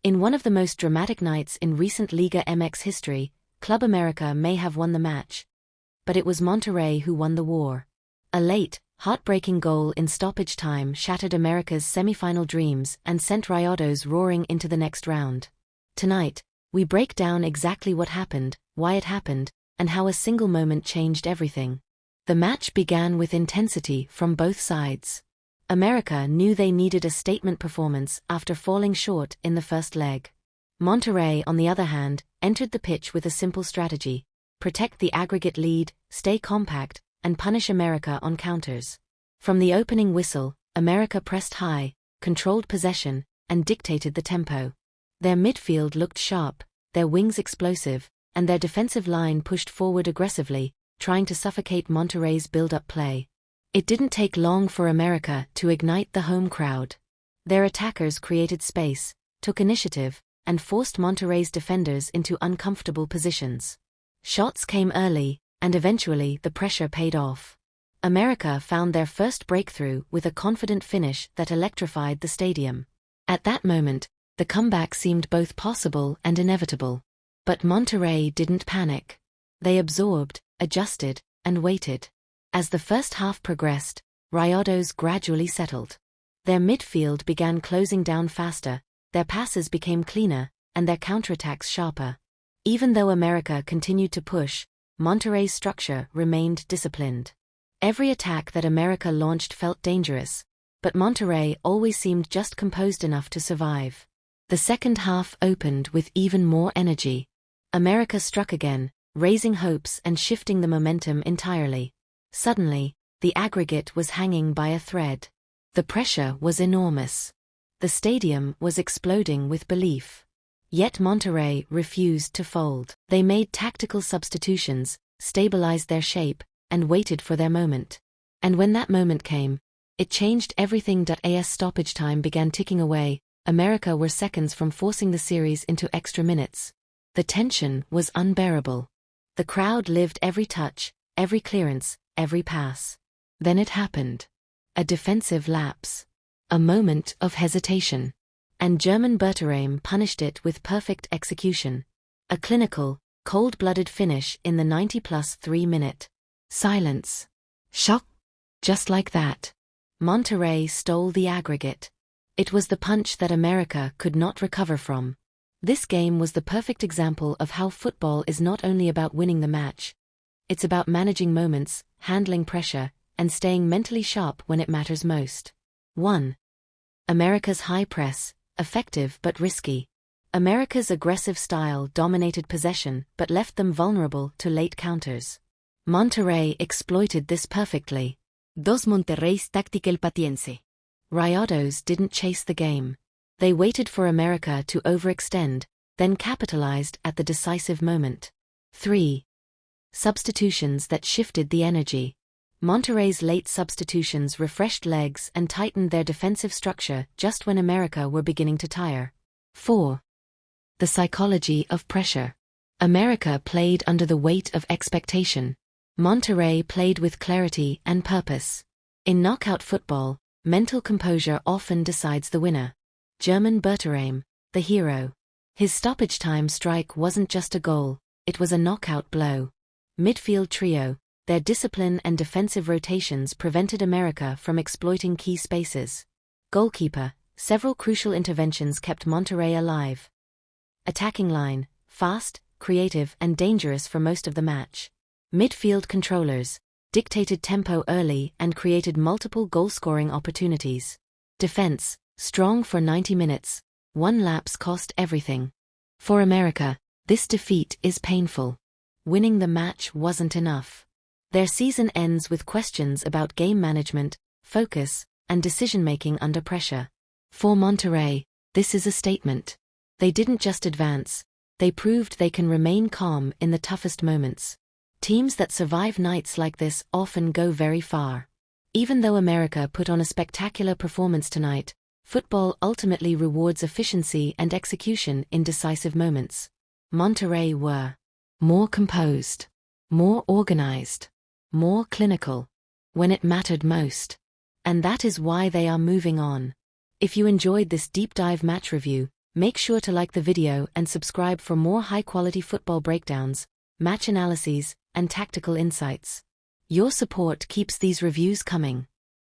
In one of the most dramatic nights in recent Liga MX history, Club América may have won the match. But it was Monterrey who won the war. A late, heartbreaking goal in stoppage time shattered América's semi-final dreams and sent Rayados roaring into the next round. Tonight, we break down exactly what happened, why it happened, and how a single moment changed everything. The match began with intensity from both sides. América knew they needed a statement performance after falling short in the first leg. Monterrey, on the other hand, entered the pitch with a simple strategy: protect the aggregate lead, stay compact, and punish América on counters. From the opening whistle, América pressed high, controlled possession, and dictated the tempo. Their midfield looked sharp, their wings explosive, and their defensive line pushed forward aggressively, trying to suffocate Monterrey's build-up play. It didn't take long for América to ignite the home crowd. Their attackers created space, took initiative, and forced Monterrey's defenders into uncomfortable positions. Shots came early, and eventually the pressure paid off. América found their first breakthrough with a confident finish that electrified the stadium. At that moment, the comeback seemed both possible and inevitable. But Monterrey didn't panic. They absorbed, adjusted, and waited. As the first half progressed, Rayados gradually settled. Their midfield began closing down faster, their passes became cleaner, and their counterattacks sharper. Even though América continued to push, Monterrey's structure remained disciplined. Every attack that América launched felt dangerous, but Monterrey always seemed just composed enough to survive. The second half opened with even more energy. América struck again, raising hopes and shifting the momentum entirely. Suddenly, the aggregate was hanging by a thread. The pressure was enormous. The stadium was exploding with belief. Yet Monterrey refused to fold. They made tactical substitutions, stabilized their shape, and waited for their moment. And when that moment came, it changed everything. As stoppage time began ticking away, América were seconds from forcing the series into extra minutes. The tension was unbearable. The crowd lived every touch, every clearance, every pass. Then it happened. A defensive lapse. A moment of hesitation. And German berterame punished it with perfect execution. A clinical, cold-blooded finish in the 90+3 minute. Silence. Shock. Just like that. Monterrey stole the aggregate. It was the punch that América could not recover from. This game was the perfect example of how football is not only about winning the match. It's about managing moments, handling pressure, and staying mentally sharp when it matters most. 1. América's high press, effective but risky. América's aggressive style dominated possession but left them vulnerable to late counters. Monterrey exploited this perfectly. 2. Monterrey's tactical patience. Rayados didn't chase the game. They waited for América to overextend, then capitalized at the decisive moment. 3. Substitutions that shifted the energy. Monterrey's late substitutions refreshed legs and tightened their defensive structure just when América were beginning to tire. 4. The psychology of pressure. América played under the weight of expectation. Monterrey played with clarity and purpose. In knockout football, mental composure often decides the winner. German berterame, the hero. His stoppage time strike wasn't just a goal, it was a knockout blow. Midfield trio, their discipline and defensive rotations prevented América from exploiting key spaces. Goalkeeper, several crucial interventions kept Monterrey alive. Attacking line, fast, creative and dangerous for most of the match. Midfield controllers, dictated tempo early and created multiple goal-scoring opportunities. Defense, strong for 90 minutes, one lapse cost everything. For América, this defeat is painful. Winning the match wasn't enough. Their season ends with questions about game management, focus, and decision-making under pressure. For Monterrey, this is a statement. They didn't just advance, they proved they can remain calm in the toughest moments. Teams that survive nights like this often go very far. Even though América put on a spectacular performance tonight, football ultimately rewards efficiency and execution in decisive moments. Monterrey were more composed, more organized, more clinical, when it mattered most. And that is why they are moving on. If you enjoyed this deep dive match review, Make sure to like the video and subscribe for more high-quality football breakdowns, match analyses, and tactical insights. Your support keeps these reviews coming.